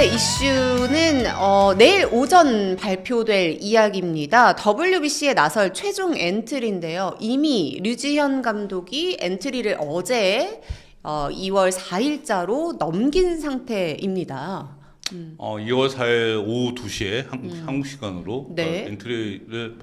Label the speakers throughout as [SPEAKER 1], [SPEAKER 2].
[SPEAKER 1] 번째 이슈는 내일 오전 발표될 이야기입니다. WBC에 나설 최종 엔트리인데요. 이미 류지현 감독이 엔트리를 어제 2월 4일자로 넘긴 상태입니다.
[SPEAKER 2] 2월 4일 오후 2시에 한국 시간으로
[SPEAKER 1] 네.
[SPEAKER 2] 엔트리를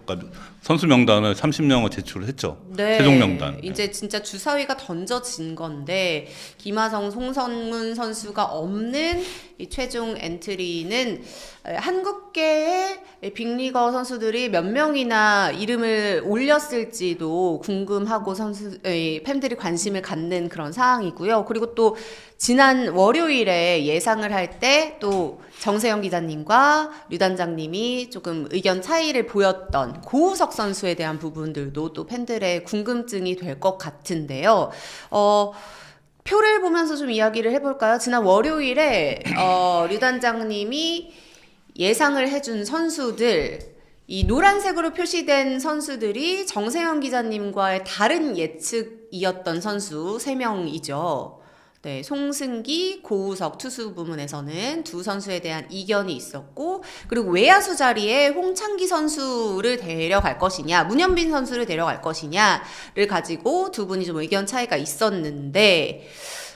[SPEAKER 2] 선수 명단을 30명을 제출했죠.
[SPEAKER 1] 네.
[SPEAKER 2] 최종 명단.
[SPEAKER 1] 이제 진짜 주사위가 던져진 건데 김하성, 송성문 선수가 없는 이 최종 엔트리는 한국계의 빅리거 선수들이 몇 명이나 이름을 올렸을지도 궁금하고 팬들이 관심을 갖는 그런 상황이고요. 그리고 또 지난 월요일에 예상을 할 때 또 정세영 기자님과 류 단장님이 조금 의견 차이를 보였던 고우석 선수에 대한 부분들도 또 팬들의 궁금증이 될 것 같은데요. 표를 보면서 좀 이야기를 해볼까요? 지난 월요일에 류 단장님이 예상을 해준 선수들, 이 노란색으로 표시된 선수들이 정세영 기자님과의 다른 예측이었던 선수 3명이죠. 네, 송승기, 고우석 투수 부문에서는 두 선수에 대한 이견이 있었고, 그리고 외야수 자리에 홍창기 선수를 데려갈 것이냐, 문현빈 선수를 데려갈 것이냐를 가지고 두 분이 좀 의견 차이가 있었는데,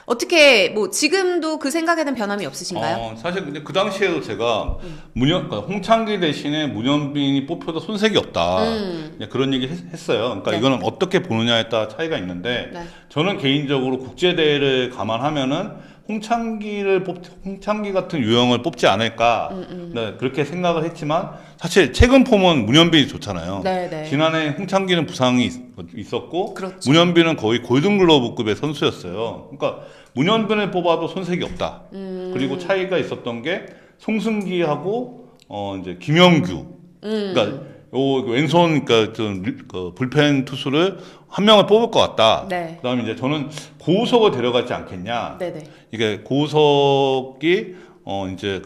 [SPEAKER 1] 어떻게 뭐 지금도 그 생각에는 변함이 없으신가요?
[SPEAKER 2] 사실 근데 그 당시에도 제가 그러니까 홍창기 대신에 문현빈이 뽑혀도 손색이 없다. 그냥 그런 얘기 했어요. 그러니까
[SPEAKER 1] 네.
[SPEAKER 2] 이거는 어떻게 보느냐에 따라 차이가 있는데
[SPEAKER 1] 네.
[SPEAKER 2] 저는 개인적으로 국제 대회를 감안하면은 홍창기 같은 유형을 뽑지 않을까. 네, 그렇게 생각을 했지만 사실 최근 폼은 문현빈이 좋잖아요.
[SPEAKER 1] 네.
[SPEAKER 2] 지난해 홍창기는 부상이 있었고
[SPEAKER 1] 그렇죠.
[SPEAKER 2] 문현빈은 거의 골든글러브급의 선수였어요. 그러니까 문현빈을 뽑아도 손색이 없다. 그리고 차이가 있었던 게 송승기하고 이제 김영규. 그러니까 왼손 그러니까 그 불펜 투수를 한 명을 뽑을 것 같다.
[SPEAKER 1] 네.
[SPEAKER 2] 그다음에 이제 저는 고우석을 데려가지 않겠냐.
[SPEAKER 1] 네네.
[SPEAKER 2] 이게 고우석이 이제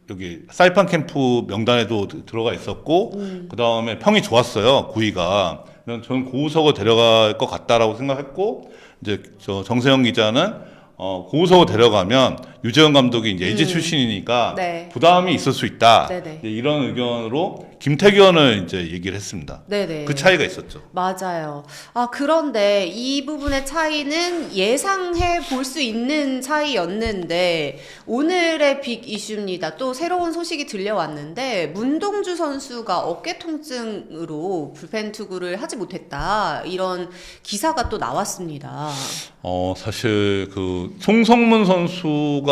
[SPEAKER 2] 여기 사이판 캠프 명단에도 들어가 있었고 그다음에 평이 좋았어요. 구위가. 저는 고우석을 데려갈 것 같다라고 생각했고 이제 정세영 기자는 고우석을 데려가면 유재현 감독이 이제 LG 출신이니까
[SPEAKER 1] 네.
[SPEAKER 2] 부담이 있을 수 있다.
[SPEAKER 1] 네네.
[SPEAKER 2] 이제 이런 의견으로 김태균을 이제 얘기를 했습니다.
[SPEAKER 1] 네네.
[SPEAKER 2] 그 차이가 있었죠.
[SPEAKER 1] 맞아요. 그런데 이 부분의 차이는 예상해 볼 수 있는 차이였는데 오늘의 빅 이슈입니다. 또 새로운 소식이 들려왔는데 문동주 선수가 어깨 통증으로 불펜 투구를 하지 못했다. 이런 기사가 또 나왔습니다.
[SPEAKER 2] 사실 송성문 선수가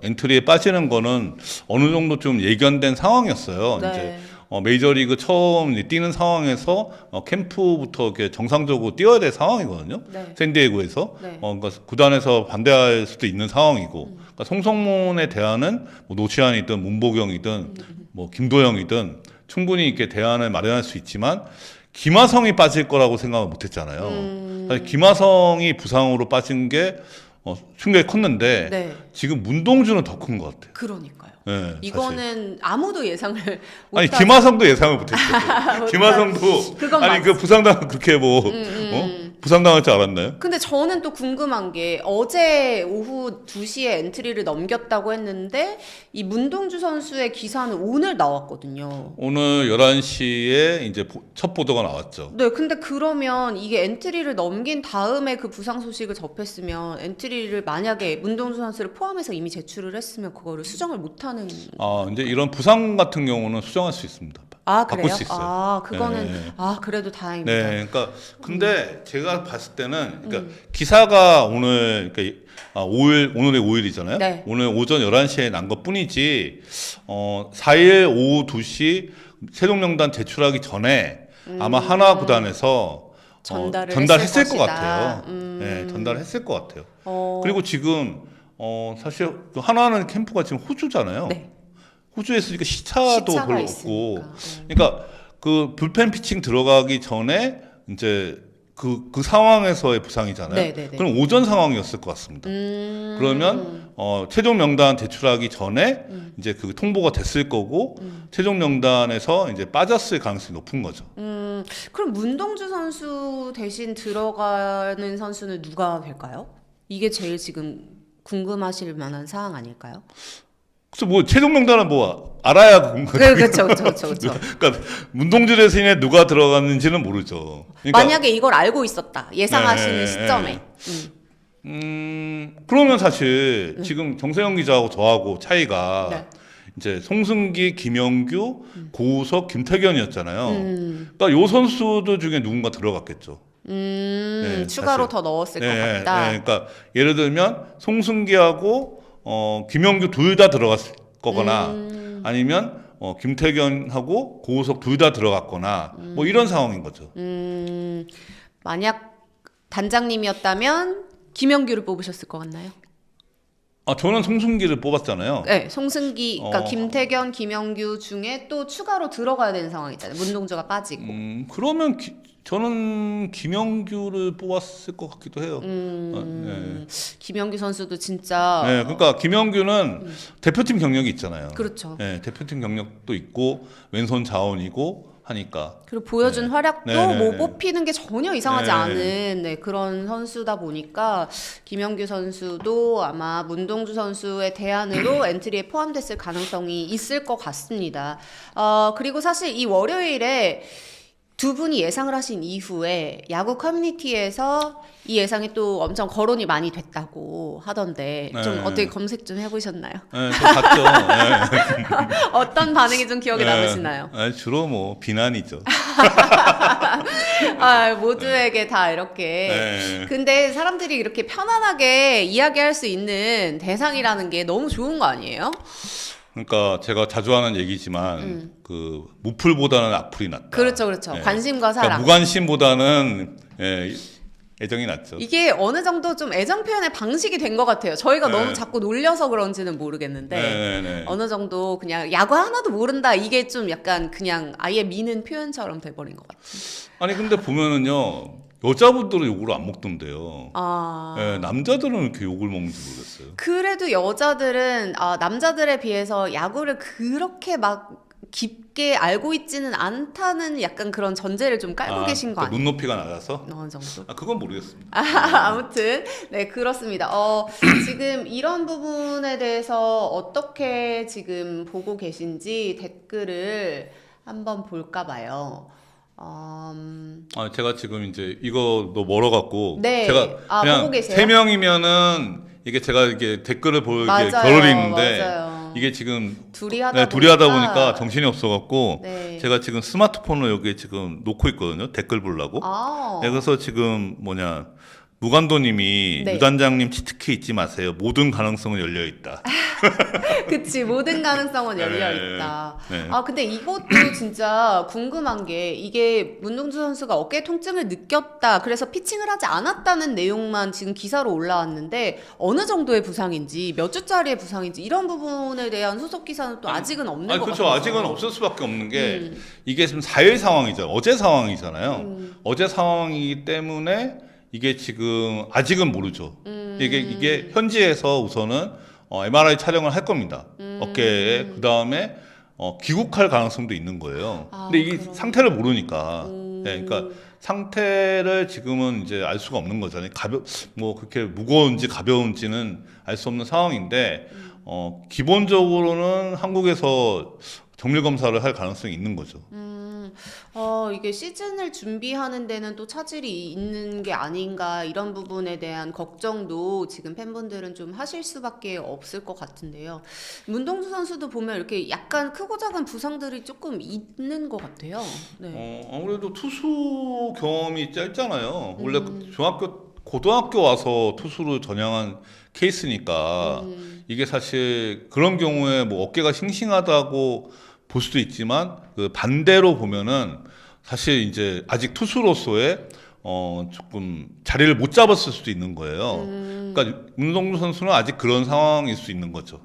[SPEAKER 2] 엔트리에 빠지는 거는 어느 정도 좀 예견된 상황이었어요.
[SPEAKER 1] 네.
[SPEAKER 2] 이제 메이저리그 처음 뛰는 상황에서 캠프부터 이렇게 정상적으로 뛰어야 될 상황이거든요.
[SPEAKER 1] 네.
[SPEAKER 2] 샌디에고에서.
[SPEAKER 1] 네.
[SPEAKER 2] 그러니까 구단에서 반대할 수도 있는 상황이고. 그러니까 송성문의 대안은 뭐 노시안이든 문보경이든 뭐 김도영이든 충분히 이렇게 대안을 마련할 수 있지만 김하성이 빠질 거라고 생각을 못 했잖아요. 사실 김하성이 부상으로 빠진 게 충격이 컸는데
[SPEAKER 1] 네.
[SPEAKER 2] 지금 문동주는 더 큰 것 같아요.
[SPEAKER 1] 그러니까요.
[SPEAKER 2] 네,
[SPEAKER 1] 이거는 아무도 예상을
[SPEAKER 2] 아니
[SPEAKER 1] 못하죠.
[SPEAKER 2] 김하성도 예상을 못했어요. 김하성도
[SPEAKER 1] 그건
[SPEAKER 2] 아니 그 부상당 그렇게 부상당할 줄 알았나요?
[SPEAKER 1] 근데 저는 또 궁금한 게 어제 오후 2시에 엔트리를 넘겼다고 했는데 이 문동주 선수의 기사는 오늘 나왔거든요.
[SPEAKER 2] 오늘 11시에 이제 첫 보도가 나왔죠.
[SPEAKER 1] 네, 근데 그러면 이게 엔트리를 넘긴 다음에 그 부상 소식을 접했으면 엔트리를 만약에 문동주 선수를 포함해서 이미 제출을 했으면 그거를 수정을 못하는.
[SPEAKER 2] 이제 이런 부상 같은 경우는 수정할 수 있습니다.
[SPEAKER 1] 그래요?
[SPEAKER 2] 바꿀 수 있어요.
[SPEAKER 1] 그거는
[SPEAKER 2] 네.
[SPEAKER 1] 그래도 다행입니다.
[SPEAKER 2] 네, 그러니까 근데 제가 봤을 때는 그러니까 기사가 오늘 그러니까 오늘의 5일이잖아요.
[SPEAKER 1] 네.
[SPEAKER 2] 오늘 오전 11시에 난 것뿐이지 4일 오후 2시 최종 명단 제출하기 전에 아마 하나 구단에서 전달했을 것 같아요. 네, 전달했을 것 같아요. 그리고 지금 사실 그 하나는 캠프가 지금 호주잖아요.
[SPEAKER 1] 네.
[SPEAKER 2] 호주에 있으니까 시차도
[SPEAKER 1] 시차가
[SPEAKER 2] 별로
[SPEAKER 1] 있으니까.
[SPEAKER 2] 없고, 그러니까 그 불펜 피칭 들어가기 전에 이제 그 상황에서의 부상이잖아요.
[SPEAKER 1] 네네네.
[SPEAKER 2] 그럼 오전 상황이었을 것 같습니다. 그러면 최종 명단 제출하기 전에 이제 그 통보가 됐을 거고 최종 명단에서 이제 빠졌을 가능성이 높은 거죠.
[SPEAKER 1] 그럼 문동주 선수 대신 들어가는 선수는 누가 될까요? 이게 제일 지금 궁금하실 만한 사항 아닐까요?
[SPEAKER 2] 그래서 뭐 최종 명단은 뭐 알아야
[SPEAKER 1] 그렇죠.
[SPEAKER 2] 그러니까 문동주 대신에 누가 들어갔는지는 모르죠. 그러니까
[SPEAKER 1] 만약에 이걸 알고 있었다. 예상하시는
[SPEAKER 2] 네,
[SPEAKER 1] 시점에.
[SPEAKER 2] 그러면 사실 지금 정세영 기자하고 저하고 차이가
[SPEAKER 1] 네.
[SPEAKER 2] 이제 송승기, 김영규, 고우석, 김태견이었잖아요. 그러니까 요 선수들 중에 누군가 들어갔겠죠. 네,
[SPEAKER 1] 추가로
[SPEAKER 2] 사실.
[SPEAKER 1] 더 넣었을 것
[SPEAKER 2] 네,
[SPEAKER 1] 같다.
[SPEAKER 2] 네, 그러니까 예를 들면 송승기하고 김영규 둘 다 들어갔을 거거나 아니면 김태견하고 고우석 둘 다 들어갔거나 뭐 이런 상황인 거죠.
[SPEAKER 1] 만약 단장님이었다면 김영규를 뽑으셨을 것 같나요?
[SPEAKER 2] 아, 저는 송승기를 뽑았잖아요.
[SPEAKER 1] 네, 송승기, 그러니까
[SPEAKER 2] 어.
[SPEAKER 1] 김태견, 김영규 중에 또 추가로 들어가야 되는 상황이잖아요. 문동주가 빠지고.
[SPEAKER 2] 그러면 저는 김영규를 뽑았을 것 같기도 해요. 네.
[SPEAKER 1] 김영규 선수도 진짜
[SPEAKER 2] 네, 그러니까 김영규는 대표팀 경력이 있잖아요.
[SPEAKER 1] 그렇죠.
[SPEAKER 2] 네, 대표팀 경력도 있고 왼손 자원이고 하니까.
[SPEAKER 1] 그리고 보여준
[SPEAKER 2] 네.
[SPEAKER 1] 활약도
[SPEAKER 2] 네,
[SPEAKER 1] 뭐
[SPEAKER 2] 네.
[SPEAKER 1] 뽑히는 게 전혀 이상하지
[SPEAKER 2] 네.
[SPEAKER 1] 않은 네, 그런 선수다 보니까 김영규 선수도 아마 문동주 선수의 대안으로 엔트리에 포함됐을 가능성이 있을 것 같습니다. 그리고 사실 이 월요일에 두 분이 예상을 하신 이후에 야구 커뮤니티에서 이 예상이 또 엄청 거론이 많이 됐다고 하던데 좀
[SPEAKER 2] 네.
[SPEAKER 1] 어떻게 검색 좀 해보셨나요?
[SPEAKER 2] 네, 저 봤죠. 네.
[SPEAKER 1] 어떤 반응이 좀 기억에 남으시나요?
[SPEAKER 2] 네, 주로 뭐 비난이죠.
[SPEAKER 1] 모두에게 다 이렇게.
[SPEAKER 2] 네.
[SPEAKER 1] 근데 사람들이 이렇게 편안하게 이야기할 수 있는 대상이라는 게 너무 좋은 거 아니에요?
[SPEAKER 2] 그러니까 제가 자주 하는 얘기지만 그 무풀보다는 악플이 낫다.
[SPEAKER 1] 그렇죠.
[SPEAKER 2] 네.
[SPEAKER 1] 관심과 사랑.
[SPEAKER 2] 그러니까 무관심보다는 애정이 낫죠.
[SPEAKER 1] 이게 어느 정도 좀 애정 표현의 방식이 된 것 같아요. 저희가
[SPEAKER 2] 네.
[SPEAKER 1] 너무 자꾸 놀려서 그런지는 모르겠는데
[SPEAKER 2] 네.
[SPEAKER 1] 어느 정도 그냥 야구 하나도 모른다 이게 좀 약간 그냥 아예 미는 표현처럼 돼버린 것 같아요.
[SPEAKER 2] 아니 근데 보면은요 여자분들은 욕을 안 먹던데요.
[SPEAKER 1] 아.
[SPEAKER 2] 네, 남자들은 왜 이렇게 욕을 먹는지 모르겠어요.
[SPEAKER 1] 그래도 여자들은 남자들에 비해서 야구를 그렇게 막 깊게 알고 있지는 않다는 약간 그런 전제를 좀 깔고 계신 거
[SPEAKER 2] 그러니까
[SPEAKER 1] 아니에요?
[SPEAKER 2] 눈높이가 낮아서?
[SPEAKER 1] 어느 정도.
[SPEAKER 2] 그건 모르겠습니다.
[SPEAKER 1] 아무튼 네 그렇습니다. 지금 이런 부분에 대해서 어떻게 지금 보고 계신지 댓글을 한번 볼까 봐요.
[SPEAKER 2] 제가 지금 이제 이거 너 멀어갖고
[SPEAKER 1] 네.
[SPEAKER 2] 제가
[SPEAKER 1] 보고
[SPEAKER 2] 그냥
[SPEAKER 1] 계세요?
[SPEAKER 2] 3명이면은 이게 제가 이게 댓글을 볼
[SPEAKER 1] 맞아요,
[SPEAKER 2] 게 겨를이 있는데
[SPEAKER 1] 맞아요.
[SPEAKER 2] 이게 지금
[SPEAKER 1] 둘이 하다
[SPEAKER 2] 둘이 하다 보니까 정신이 없어갖고
[SPEAKER 1] 네.
[SPEAKER 2] 제가 지금 스마트폰을 여기에 지금 놓고 있거든요. 댓글 보려고.
[SPEAKER 1] 아.
[SPEAKER 2] 네, 그래서 지금 무관도님이
[SPEAKER 1] 네.
[SPEAKER 2] 유단장님 치트키 잊지 마세요. 모든 가능성은 열려 있다.
[SPEAKER 1] 그치 모든 가능성은 열려
[SPEAKER 2] 네.
[SPEAKER 1] 있다.
[SPEAKER 2] 네.
[SPEAKER 1] 근데 이것도 진짜 궁금한 게 이게 문동주 선수가 어깨 통증을 느꼈다. 그래서 피칭을 하지 않았다는 내용만 지금 기사로 올라왔는데 어느 정도의 부상인지 몇 주짜리의 부상인지 이런 부분에 대한 후속 기사는 또 아직은 없는 것
[SPEAKER 2] 그렇죠.
[SPEAKER 1] 같아서.
[SPEAKER 2] 아직은 없을 수밖에 없는 게 이게 지금 4일 상황이죠. 어제 상황이잖아요. 어제 상황이기 때문에 이게 지금 아직은 모르죠. 이게 현지에서 우선은 MRI 촬영을 할 겁니다. 어깨에 그 다음에 귀국할 가능성도 있는 거예요. 근데 이 상태를 모르니까. 네, 그러니까 상태를 지금은 이제 알 수가 없는 거잖아요. 뭐 그렇게 무거운지 가벼운지는 알 수 없는 상황인데 기본적으로는 한국에서 정밀 검사를 할 가능성이 있는 거죠.
[SPEAKER 1] 이게 시즌을 준비하는 데는 또 차질이 있는 게 아닌가 이런 부분에 대한 걱정도 지금 팬분들은 좀 하실 수밖에 없을 것 같은데요. 문동주 선수도 보면 이렇게 약간 크고 작은 부상들이 조금 있는 것 같아요. 네.
[SPEAKER 2] 아무래도 투수 경험이 짧잖아요. 원래 고등학교 와서 투수를 전향한 케이스니까 이게 사실 그런 경우에 뭐 어깨가 싱싱하다고 볼 수도 있지만 그 반대로 보면은 사실 이제 아직 투수로서의 조금 자리를 못 잡았을 수도 있는 거예요. 그러니까 문동주 선수는 아직 그런 상황일 수 있는 거죠.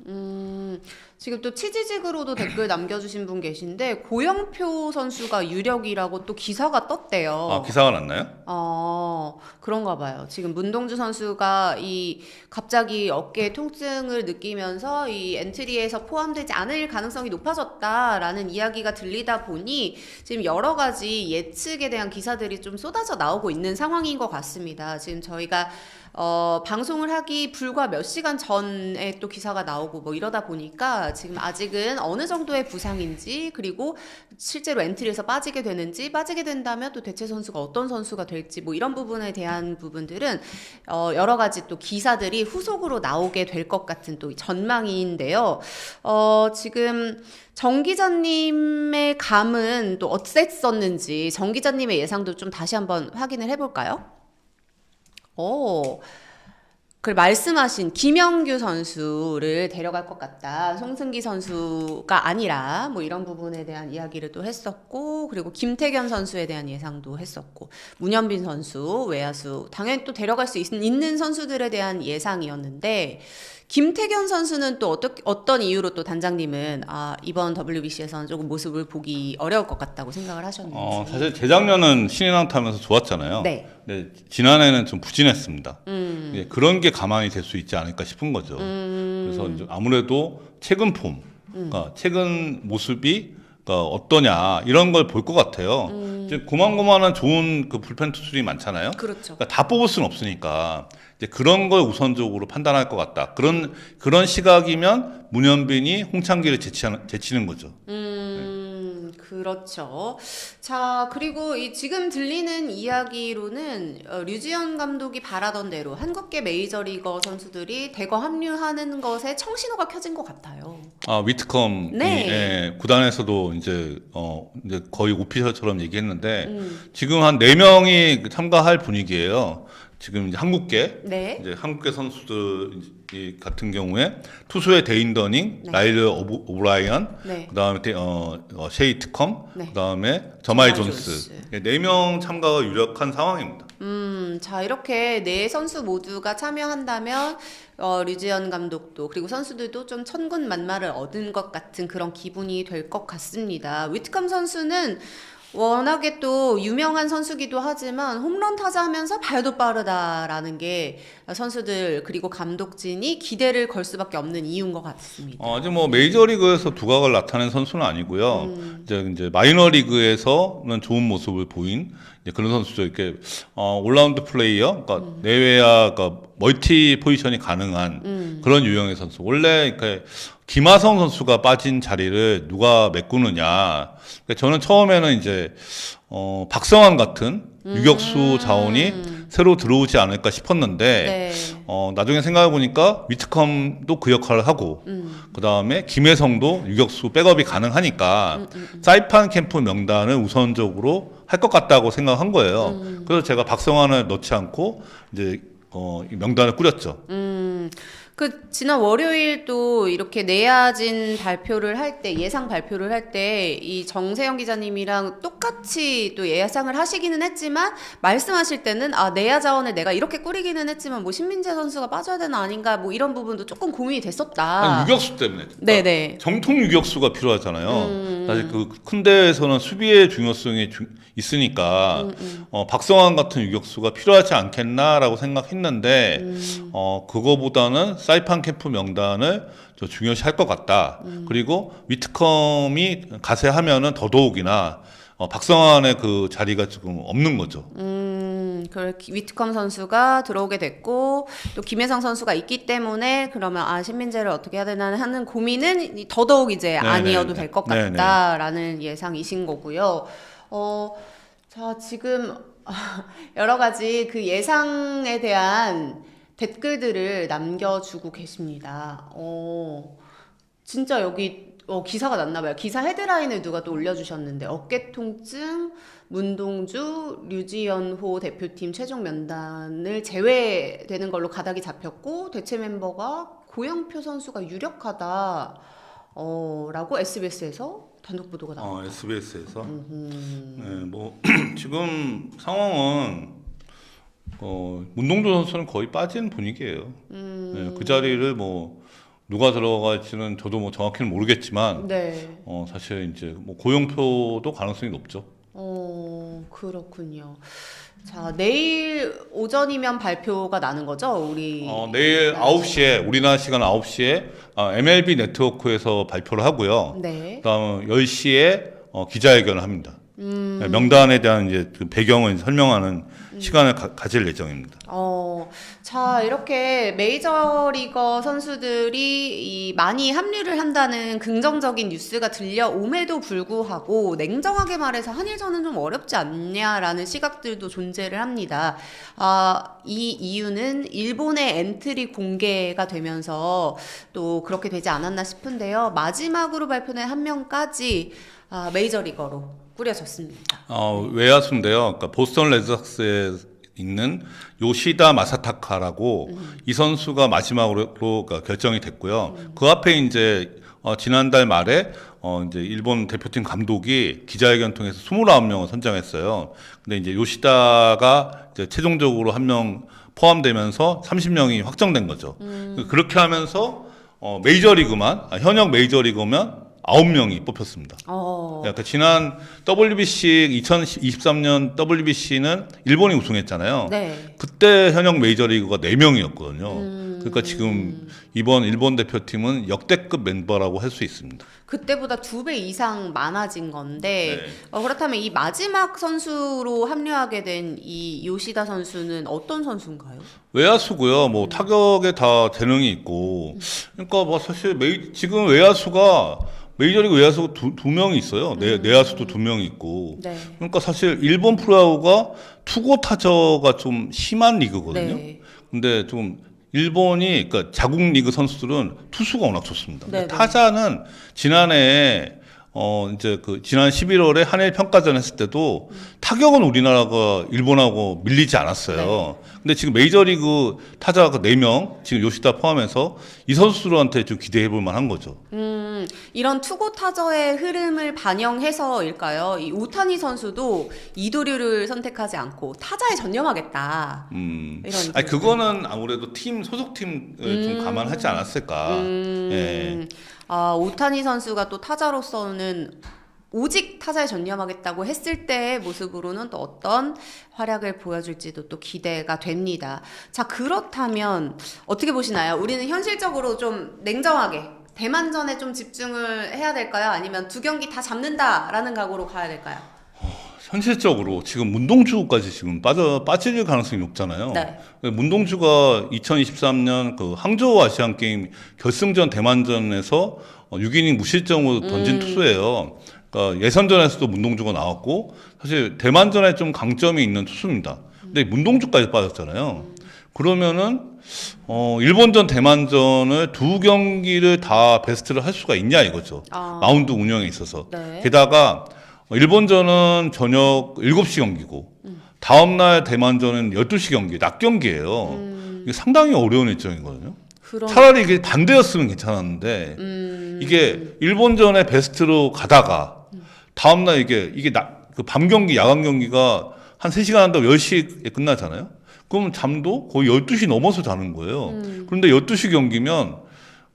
[SPEAKER 1] 지금 또 치지직으로도 댓글 남겨주신 분 계신데 고영표 선수가 유력이라고 또 기사가 떴대요.
[SPEAKER 2] 기사가 났나요?
[SPEAKER 1] 그런가 봐요. 지금 문동주 선수가 갑자기 어깨 통증을 느끼면서 이 엔트리에서 포함되지 않을 가능성이 높아졌다라는 이야기가 들리다 보니 지금 여러 가지 예측에 대한 기사들이 좀 쏟아져 나오고 있는 상황인 것 같습니다. 지금 저희가 방송을 하기 불과 몇 시간 전에 또 기사가 나오고 뭐 이러다 보니까 선수가 지금 아직은 어느 정도의 부상인지 그리고 실제로 엔트리에서 빠지게 되는지 빠지게 된다면 또 대체 선수가 어떤 선수가 될지 뭐 이런 부분에 대한 부분들은 여러 가지 또 기사들이 후속으로 나오게 될 것 같은 또 전망인데요. 지금 정 기자님의 감은 또 어땠었는지 정 기자님의 예상도 좀 다시 한번 확인을 해볼까요? 그 말씀하신 김영규 선수를 데려갈 것 같다. 송승기 선수가 아니라 뭐 이런 부분에 대한 이야기를 또 했었고 그리고 김태견 선수에 대한 예상도 했었고 문현빈 선수 외야수 당연히 또 데려갈 수 있는 선수들에 대한 예상이었는데 김태견 선수는 또 어떤 이유로 또 단장님은 이번 WBC에서는 조금 모습을 보기 어려울 것 같다고 생각을 하셨는지.
[SPEAKER 2] 사실 재작년은 신인왕 타면서 좋았잖아요.
[SPEAKER 1] 네.
[SPEAKER 2] 근데 지난해는 좀 부진했습니다. 그런 게 가만히 될 수 있지 않을까 싶은 거죠. 그래서 이제 아무래도 최근 폼, 그러니까 최근 모습이 그러니까 어떠냐 이런 걸 볼 것 같아요. 이제 고만고만한 좋은 그 불펜 투수들이 많잖아요.
[SPEAKER 1] 그렇죠.
[SPEAKER 2] 그러니까 다 뽑을 수는 없으니까 이제 그런 걸 우선적으로 판단할 것 같다. 그런 시각이면 문현빈이 홍창기를 제치는 거죠.
[SPEAKER 1] 그렇죠. 자, 그리고 지금 들리는 이야기로는 류지연 감독이 바라던 대로 한국계 메이저리거 선수들이 대거 합류하는 것에 청신호가 켜진 것 같아요.
[SPEAKER 2] 위트컴이
[SPEAKER 1] 네.
[SPEAKER 2] 구단에서도 이제 거의 오피셜처럼 얘기했는데 지금 한 4명이 참가할 분위기예요. 지금 이제 한국계 선수들 같은 경우에 투수의 데인 더닝, 라일러 오브라이언, 그다음에 셰이 특컴, 그다음에 저마이 존스. 4명 참가가 유력한 상황입니다.
[SPEAKER 1] 자, 이렇게 4선수 모두가 참여한다면 류지연 감독도 그리고 선수들도 좀 천군만마를 얻은 것 같은 그런 기분이 될 것 같습니다. 위트컴 선수는 워낙에 또 유명한 선수기도 하지만 홈런 타자 하면서 발도 빠르다라는 게 선수들 그리고 감독진이 기대를 걸 수밖에 없는 이유인 것 같습니다.
[SPEAKER 2] 아직 뭐 메이저리그에서 두각을 나타낸 선수는 아니고요. 이제 마이너리그에서는 좋은 모습을 보인 그런 선수죠. 이렇게 올라운드 플레이어, 그러니까 내외야, 그러니까 멀티 포지션이 가능한 그런 유형의 선수. 원래 이렇게 김하성 선수가 빠진 자리를 누가 메꾸느냐. 그러니까 저는 처음에는 이제 박성환 같은 유격수 자원이 새로 들어오지 않을까 싶었는데 나중에 생각해 보니까 위트컴도 그 역할을 하고 그 다음에 김혜성도 유격수 백업이 가능하니까 사이판 캠프 명단을 우선적으로 할 것 같다고 생각한 거예요. 그래서 제가 박성환을 넣지 않고 이제 이 명단을 꾸렸죠.
[SPEAKER 1] 지난 월요일 또 이렇게 내야진 발표를 할 때, 예상 발표를 할 때, 이 정세영 기자님이랑 똑같이 또 예상을 하시기는 했지만, 말씀하실 때는, 내야 자원을 내가 이렇게 꾸리기는 했지만, 뭐, 신민재 선수가 빠져야 되나 아닌가, 뭐, 이런 부분도 조금 고민이 됐었다.
[SPEAKER 2] 유격수 때문에.
[SPEAKER 1] 네네.
[SPEAKER 2] 정통 유격수가 필요하잖아요. 사실 그 큰 대회에서는 수비의 중요성이 있으니까, 박성환 같은 유격수가 필요하지 않겠나라고 생각했는데, 그거보다는 사이판 캠프 명단을 저 중요시 할 것 같다. 그리고 위트컴이 가세하면은 더더욱이나 박성환의 그 자리가 지금 없는 거죠.
[SPEAKER 1] 위트컴 선수가 들어오게 됐고 또 김혜성 선수가 있기 때문에 그러면 신민재를 어떻게 해야 되나 하는 고민은 더더욱 이제 아니어도 될 것 같다라는 예상이신 거고요. 자, 지금 여러 가지 그 예상에 대한 댓글들을 남겨주고 계십니다. 진짜 여기 기사가 났나봐요. 기사 헤드라인을 누가 또 올려주셨는데 어깨 통증, 문동주, 류지연호 대표팀 최종 면단을 제외되는 걸로 가닥이 잡혔고 대체 멤버가 고영표 선수가 유력하다 라고 SBS에서 단독 보도가 나왔다.
[SPEAKER 2] SBS에서 네, 뭐 지금 상황은 문동주 선수는 거의 빠진 분위기예요. 네, 그 자리를 뭐 누가 들어갈지는 저도 뭐 정확히는 모르겠지만, 사실 이제 뭐 고용표도 가능성이 높죠.
[SPEAKER 1] 그렇군요. 자, 내일 오전이면 발표가 나는 거죠,
[SPEAKER 2] 내일 9시에 우리나라 시간 9시에 MLB 네트워크에서 발표를 하고요. 그다음 10시에 기자회견을 합니다. 명단에 대한 이제 그 배경을 설명하는 시간을 가질 예정입니다.
[SPEAKER 1] 자, 이렇게 메이저리거 선수들이 많이 합류를 한다는 긍정적인 뉴스가 들려옴에도 불구하고 냉정하게 말해서 한일전은 좀 어렵지 않냐라는 시각들도 존재를 합니다. 이 이유는 일본의 엔트리 공개가 되면서 또 그렇게 되지 않았나 싶은데요. 마지막으로 발표된 한 명까지 메이저리거로 꾸려졌습니다.
[SPEAKER 2] 외야수인데요. 그러니까 보스턴 레드삭스에 있는 요시다 마사타카라고 이 선수가 마지막으로 그러니까 결정이 됐고요. 그 앞에 이제 지난달 말에 이제 일본 대표팀 감독이 기자회견 통해서 29명을 선정했어요. 근데 이제 요시다가 이제 최종적으로 한 명 포함되면서 30명이 확정된 거죠. 그렇게 하면서 현역 메이저리그면 9명이 뽑혔습니다. 그러니까 지난 WBC 2023년 WBC는 일본이 우승했잖아요.
[SPEAKER 1] 네.
[SPEAKER 2] 그때 현역 메이저리그가 4명이었거든요. 그러니까 지금 이번 일본 대표팀은 역대급 멤버라고 할 수 있습니다.
[SPEAKER 1] 그때보다 2배 이상 많아진 건데
[SPEAKER 2] 네.
[SPEAKER 1] 그렇다면 이 마지막 선수로 합류하게 된 이 요시다 선수는 어떤 선수인가요?
[SPEAKER 2] 외야수고요. 뭐 타격에 다 재능이 있고, 그러니까 뭐 사실 지금 외야수가 메이저리그 외야수가 두 명이 있어요. 내야수도 2명이 있고.
[SPEAKER 1] 네.
[SPEAKER 2] 그러니까 사실 일본 프로야구가 투고 타저가 좀 심한 리그거든요.
[SPEAKER 1] 네.
[SPEAKER 2] 근데 좀 일본이 그러니까 자국 리그 선수들은 투수가 워낙 좋습니다.
[SPEAKER 1] 네, 네.
[SPEAKER 2] 타자는 지난해 이제 지난 11월에 한일 평가전 했을 때도 타격은 우리나라가 일본하고 밀리지 않았어요.
[SPEAKER 1] 네.
[SPEAKER 2] 근데 지금 메이저리그 타자가 4명, 지금 요시다 포함해서 이 선수들한테 좀 기대해 볼 만한 거죠.
[SPEAKER 1] 이런 투고 타저의 흐름을 반영해서일까요? 이 오타니 선수도 이도류를 선택하지 않고 타자에 전념하겠다. 이런.
[SPEAKER 2] 그거는 아무래도 소속팀을 좀 감안하지 않았을까. 예.
[SPEAKER 1] 오타니 선수가 또 타자로서는 오직 타자에 전념하겠다고 했을 때의 모습으로는 또 어떤 활약을 보여줄지도 또 기대가 됩니다. 자, 그렇다면 어떻게 보시나요? 우리는 현실적으로 좀 냉정하게 대만전에 좀 집중을 해야 될까요? 아니면 2경기 다 잡는다라는 각오로 가야 될까요?
[SPEAKER 2] 현실적으로 지금 문동주까지 지금 빠질 가능성이 높잖아요.
[SPEAKER 1] 네.
[SPEAKER 2] 문동주가 2023년 그 항저우 아시안 게임 결승전 대만전에서 6이닝 무실점으로 던진 투수예요. 그러니까 예선전에서도 문동주가 나왔고 사실 대만전에 좀 강점이 있는 투수입니다. 근데 문동주까지 빠졌잖아요. 그러면은 일본전 대만전을 2경기를 다 베스트를 할 수가 있냐 이거죠. 마운드 운영에 있어서.
[SPEAKER 1] 네.
[SPEAKER 2] 게다가 일본전은 저녁 7시 경기고 다음날 대만전은 12시 경기, 낮 경기예요. 이게 상당히 어려운 일정이거든요. 차라리 이게 반대였으면 괜찮았는데 이게 일본전에 베스트로 가다가 다음날 그 밤 경기, 야간 경기가 한 3시간 한다고 10시에 끝나잖아요. 그럼 잠도 거의 12시 넘어서 자는 거예요. 그런데 12시 경기면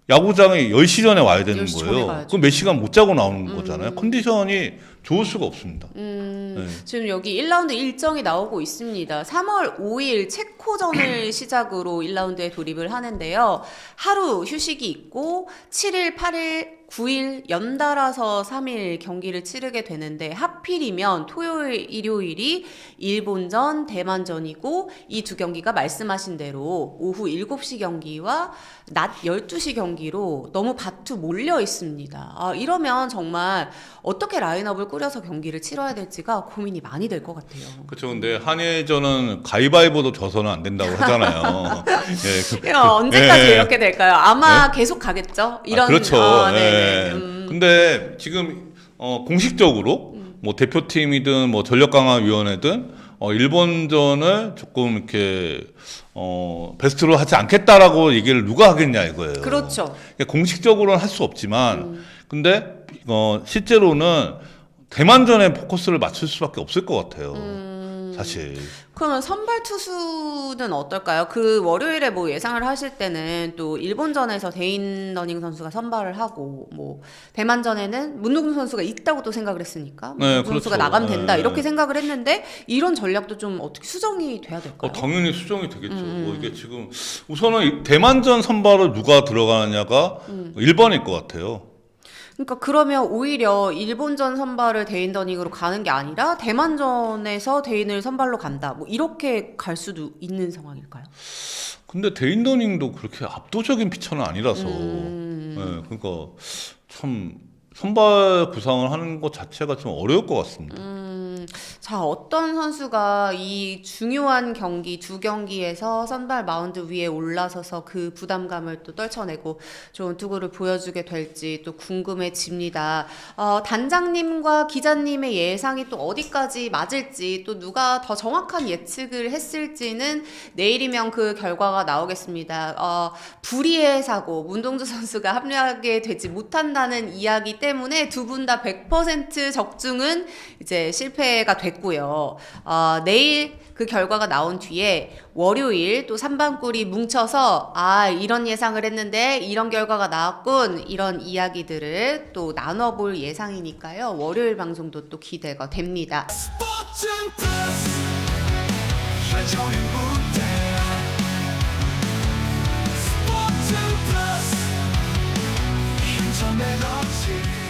[SPEAKER 2] 야구장에 10시 전에 와야 되는
[SPEAKER 1] 10시 전에
[SPEAKER 2] 거예요.
[SPEAKER 1] 가야죠.
[SPEAKER 2] 그럼 몇 시간 못 자고 나오는 거잖아요. 컨디션이 좋을 수가 없습니다. 네.
[SPEAKER 1] 지금 여기 1라운드 일정이 나오고 있습니다. 3월 5일 체코전을 시작으로 1라운드에 돌입을 하는데요. 하루 휴식이 있고 7일, 8일, 9일 연달아서 3일 경기를 치르게 되는데 하필이면 토요일, 일요일이 일본전, 대만전이고 이 2경기가 말씀하신 대로 오후 7시 경기와 낮 12시 경기로 너무 바투 몰려 있습니다. 이러면 정말 어떻게 라인업을 꾸려서 경기를 치러야 될지가 고민이 많이 될 것 같아요.
[SPEAKER 2] 그렇죠. 근데 한일전은 가위바위보도 져서는 안 된다고 하잖아요. 예,
[SPEAKER 1] 언제까지
[SPEAKER 2] 예.
[SPEAKER 1] 이렇게 될까요? 아마 계속 가겠죠. 이런.
[SPEAKER 2] 그렇죠.
[SPEAKER 1] 네.
[SPEAKER 2] 근데 지금 공식적으로 뭐 대표팀이든 뭐 전력강화위원회든 일본전을 조금 이렇게 베스트로 하지 않겠다라고 얘기를 누가 하겠냐 이거예요.
[SPEAKER 1] 그렇죠.
[SPEAKER 2] 공식적으로는 할 수 없지만 근데 실제로는 대만전에 포커스를 맞출 수밖에 없을 것 같아요. 사실.
[SPEAKER 1] 그러면 선발 투수는 어떨까요? 그 월요일에 뭐 예상을 하실 때는 또 일본전에서 데인 러닝 선수가 선발을 하고 뭐 대만전에는 문동주 선수가 있다고 또 생각을 했으니까
[SPEAKER 2] 네,
[SPEAKER 1] 문동주 선수가
[SPEAKER 2] 그렇죠.
[SPEAKER 1] 나가면 된다
[SPEAKER 2] 네.
[SPEAKER 1] 이렇게 생각을 했는데 이런 전략도 좀 어떻게 수정이 돼야 될까요?
[SPEAKER 2] 당연히 수정이 되겠죠. 이게 지금 우선은 대만전 선발을 누가 들어가느냐가 1번일 것 같아요.
[SPEAKER 1] 그러니까 그러면 오히려 일본전 선발을 대인 더닝으로 가는 게 아니라 대만전에서 대인을 선발로 간다. 뭐 이렇게 갈 수도 있는 상황일까요?
[SPEAKER 2] 근데 데인더닝도 그렇게 압도적인 피처는 아니라서 네, 그러니까 참 선발 구상을 하는 것 자체가 좀 어려울 것 같습니다.
[SPEAKER 1] 자, 어떤 선수가 이 중요한 경기, 두 경기에서 선발 마운드 위에 올라서서 그 부담감을 또 떨쳐내고 좋은 투구를 보여주게 될지 또 궁금해집니다. 단장님과 기자님의 예상이 또 어디까지 맞을지 또 누가 더 정확한 예측을 했을지는 내일이면 그 결과가 나오겠습니다. 불의의 사고, 문동주 선수가 합류하게 되지 못한다는 이야기 때문에 두 분 다 100% 적중은 이제 실패가 됐고요. 내일 그 결과가 나온 뒤에 월요일 또 삼방꿀이 뭉쳐서 이런 예상을 했는데 이런 결과가 나왔군 이런 이야기들을 또 나눠볼 예상이니까요. 월요일 방송도 또 기대가 됩니다.
[SPEAKER 3] 스포츠 플러스 최종의 무대 스포츠 플러스 인터넷 없이